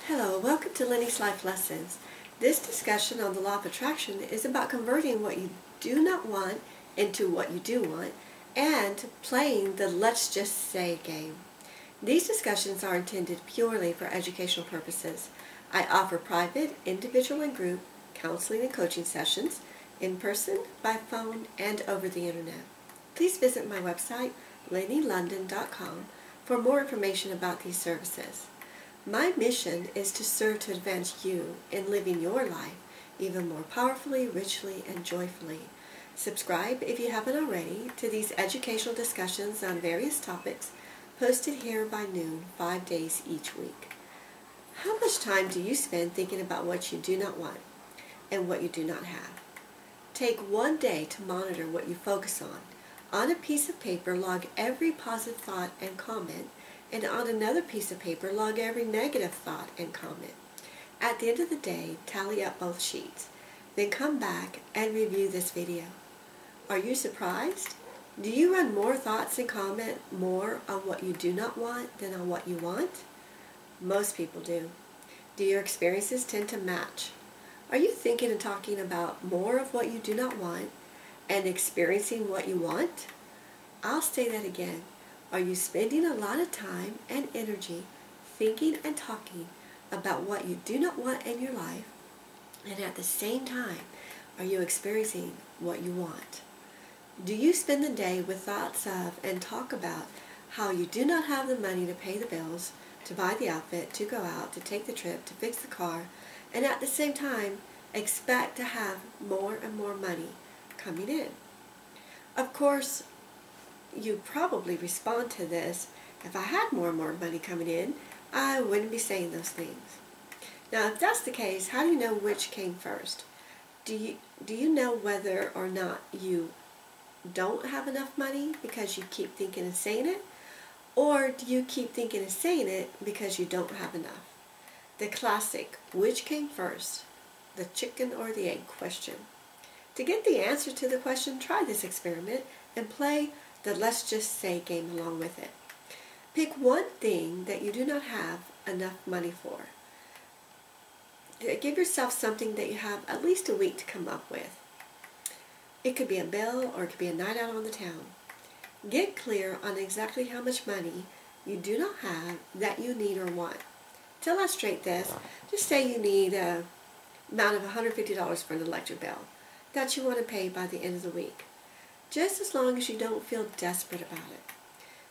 Hello, welcome to Lennys Life Lessons. This discussion on the law of attraction is about converting what you do not want into what you do want and playing the let's just say game. These discussions are intended purely for educational purposes. I offer private, individual, and group counseling and coaching sessions in person, by phone, and over the internet. Please visit my website, lennylondon.com, for more information about these services. My mission is to serve to advance you in living your life even more powerfully, richly, and joyfully. Subscribe, if you haven't already, to these educational discussions on various topics posted here by noon, 5 days each week. How much time do you spend thinking about what you do not want and what you do not have? Take one day to monitor what you focus on. On a piece of paper, log every positive thought and comment, and on another piece of paper, log every negative thought and comment. At the end of the day, tally up both sheets. Then come back and review this video. Are you surprised? Do you run more thoughts and comment more on what you do not want than on what you want? Most people do. Do your experiences tend to match? Are you thinking and talking about more of what you do not want and experiencing what you want? I'll say that again. Are you spending a lot of time and energy thinking and talking about what you do not want in your life, and at the same time, are you experiencing what you want? Do you spend the day with thoughts of and talk about how you do not have the money to pay the bills, to buy the outfit, to go out, to take the trip, to fix the car, and at the same time expect to have more and more money coming in? Of course, you probably respond to this, if I had more and more money coming in, I wouldn't be saying those things. Now, if that's the case, how do you know which came first? Do you know whether or not you don't have enough money because you keep thinking and saying it? Or do you keep thinking and saying it because you don't have enough? The classic, which came first, the chicken or the egg question. To get the answer to the question, try this experiment and play the let's just say game along with it. Pick one thing that you do not have enough money for. Give yourself something that you have at least a week to come up with. It could be a bill or it could be a night out on the town. Get clear on exactly how much money you do not have that you need or want. To illustrate this, just say you need an amount of $150 for an electric bill that you want to pay by the end of the week. Just as long as you don't feel desperate about it.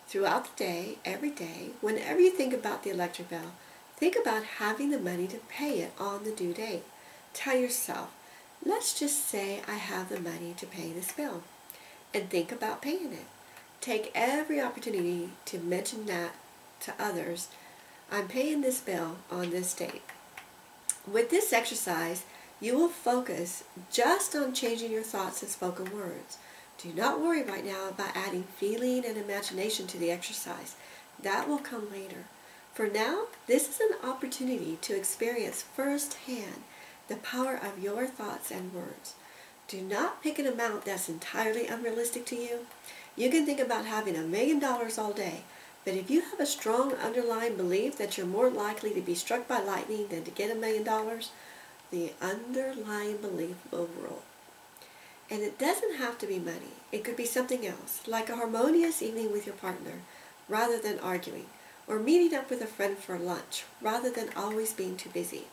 Throughout the day, every day, whenever you think about the electric bill, think about having the money to pay it on the due date. Tell yourself, let's just say I have the money to pay this bill, and think about paying it. Take every opportunity to mention that to others. I'm paying this bill on this date. With this exercise, you will focus just on changing your thoughts and spoken words. Do not worry right now about adding feeling and imagination to the exercise. That will come later. For now, this is an opportunity to experience firsthand the power of your thoughts and words. Do not pick an amount that's entirely unrealistic to you. You can think about having $1 million all day, but if you have a strong underlying belief that you're more likely to be struck by lightning than to get $1 million, the underlying belief will rule. And it doesn't have to be money. It could be something else, like a harmonious evening with your partner, rather than arguing, or meeting up with a friend for lunch, rather than always being too busy.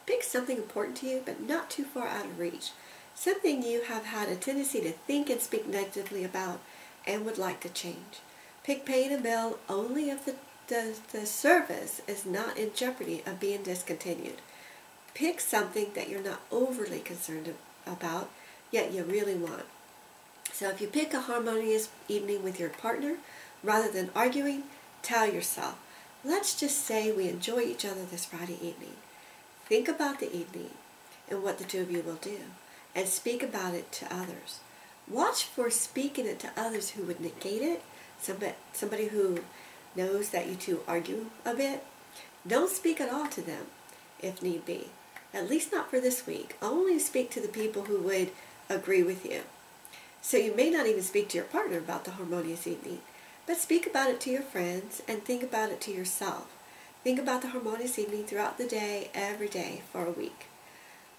Pick something important to you, but not too far out of reach. Something you have had a tendency to think and speak negatively about and would like to change. Pick paying a bill only if the service is not in jeopardy of being discontinued. Pick something that you're not overly concerned about, yet you really want. So if you pick a harmonious evening with your partner, rather than arguing, tell yourself, let's just say we enjoy each other this Friday evening. Think about the evening and what the two of you will do, and speak about it to others. Watch for speaking it to others who would negate it, somebody who knows that you two argue a bit. Don't speak at all to them, if need be. At least not for this week. Only speak to the people who would agree with you. So you may not even speak to your partner about the harmonious evening, but speak about it to your friends and think about it to yourself. Think about the harmonious evening throughout the day, every day, for a week.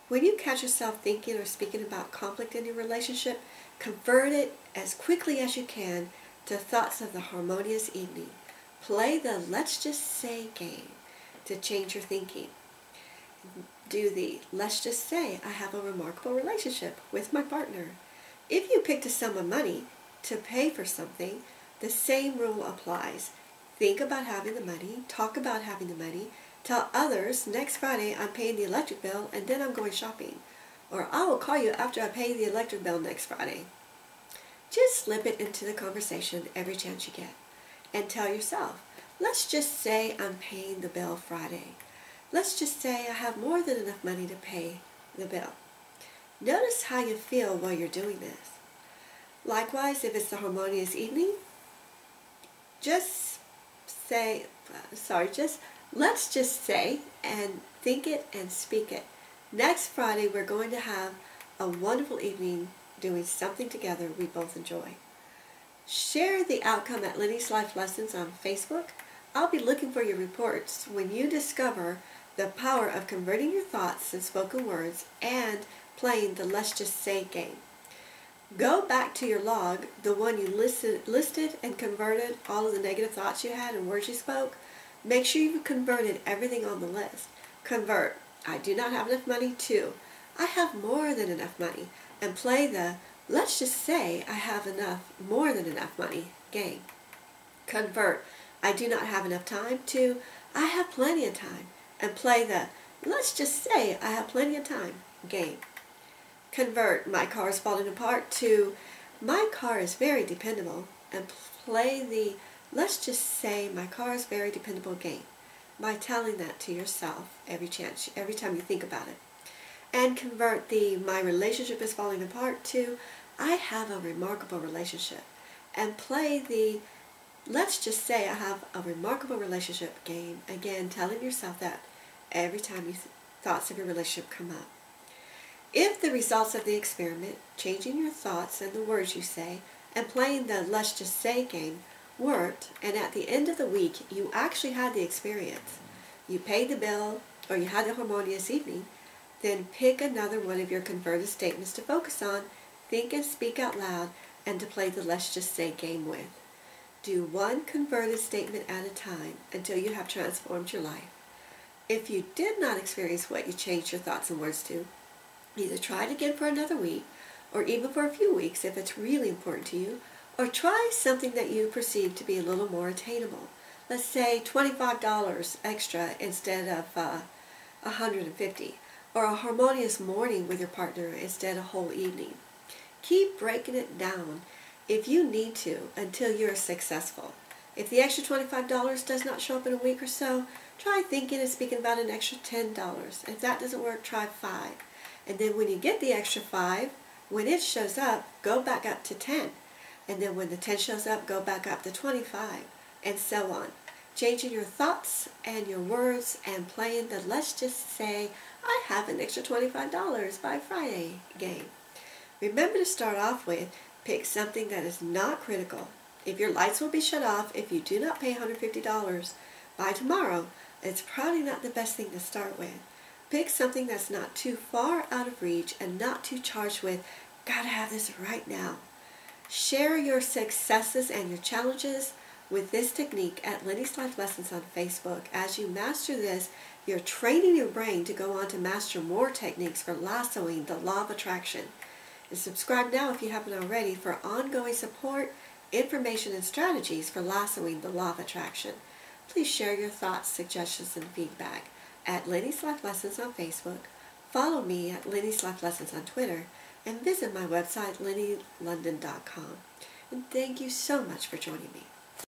When you catch yourself thinking or speaking about conflict in your relationship, convert it as quickly as you can to thoughts of the harmonious evening. Play the let's just say game to change your thinking. Do the let's just say I have a remarkable relationship with my partner. If you picked a sum of money to pay for something, the same rule applies. Think about having the money, talk about having the money, tell others next Friday I'm paying the electric bill and then I'm going shopping. Or I will call you after I pay the electric bill next Friday. Just slip it into the conversation every chance you get. And tell yourself, let's just say I'm paying the bill Friday. Let's just say I have more than enough money to pay the bill. Notice how you feel while you're doing this. Likewise, if it's the harmonious evening, let's just say and think it and speak it. Next Friday, we're going to have a wonderful evening doing something together we both enjoy. Share the outcome at Lennys Life Lessons on Facebook. I'll be looking for your reports when you discover the power of converting your thoughts and spoken words and playing the let's just say game. Go back to your log, the one you listed and converted all of the negative thoughts you had and words you spoke. Make sure you've converted everything on the list. Convert, I do not have enough money, to I have more than enough money. And play the let's just say I have more than enough money game. Convert, I do not have enough time, to I have plenty of time. And play the let's just say I have plenty of time game. Convert, my car is falling apart, to my car is very dependable. And play the let's just say my car is very dependable game by telling that to yourself every time you think about it. And convert the my relationship is falling apart to I have a remarkable relationship. And play the let's just say I have a remarkable relationship game, again telling yourself that every time thoughts of your relationship come up. If the results of the experiment, changing your thoughts and the words you say, and playing the let's just say game worked, and at the end of the week you actually had the experience, you paid the bill or you had a harmonious evening, then pick another one of your converted statements to focus on, think and speak out loud, and to play the let's just say game with. Do one converted statement at a time until you have transformed your life. If you did not experience what you changed your thoughts and words to, either try it again for another week, or even for a few weeks if it's really important to you, or try something that you perceive to be a little more attainable. Let's say $25 extra instead of $150, or a harmonious morning with your partner instead of a whole evening. Keep breaking it down if you need to until you're successful. If the extra $25 does not show up in a week or so, try thinking and speaking about an extra $10. If that doesn't work, try 5. And then when you get the extra 5, when it shows up, go back up to 10. And then when the 10 shows up, go back up to 25, and so on. Changing your thoughts and your words and playing the let's just say I have an extra $25 by Friday game. Remember to start off with, pick something that is not critical. If your lights will be shut off if you do not pay $150 by tomorrow, it's probably not the best thing to start with. Pick something that's not too far out of reach and not too charged with, gotta have this right now. Share your successes and your challenges with this technique at Lennys Life Lessons on Facebook. As you master this, you're training your brain to go on to master more techniques for lassoing the law of attraction. And subscribe now if you haven't already for ongoing support, information, and strategies for lassoing the law of attraction. Please share your thoughts, suggestions, and feedback at Lennys Life Lessons on Facebook. Follow me at Lennys Life Lessons on Twitter, and visit my website, lennylondon.com. And thank you so much for joining me.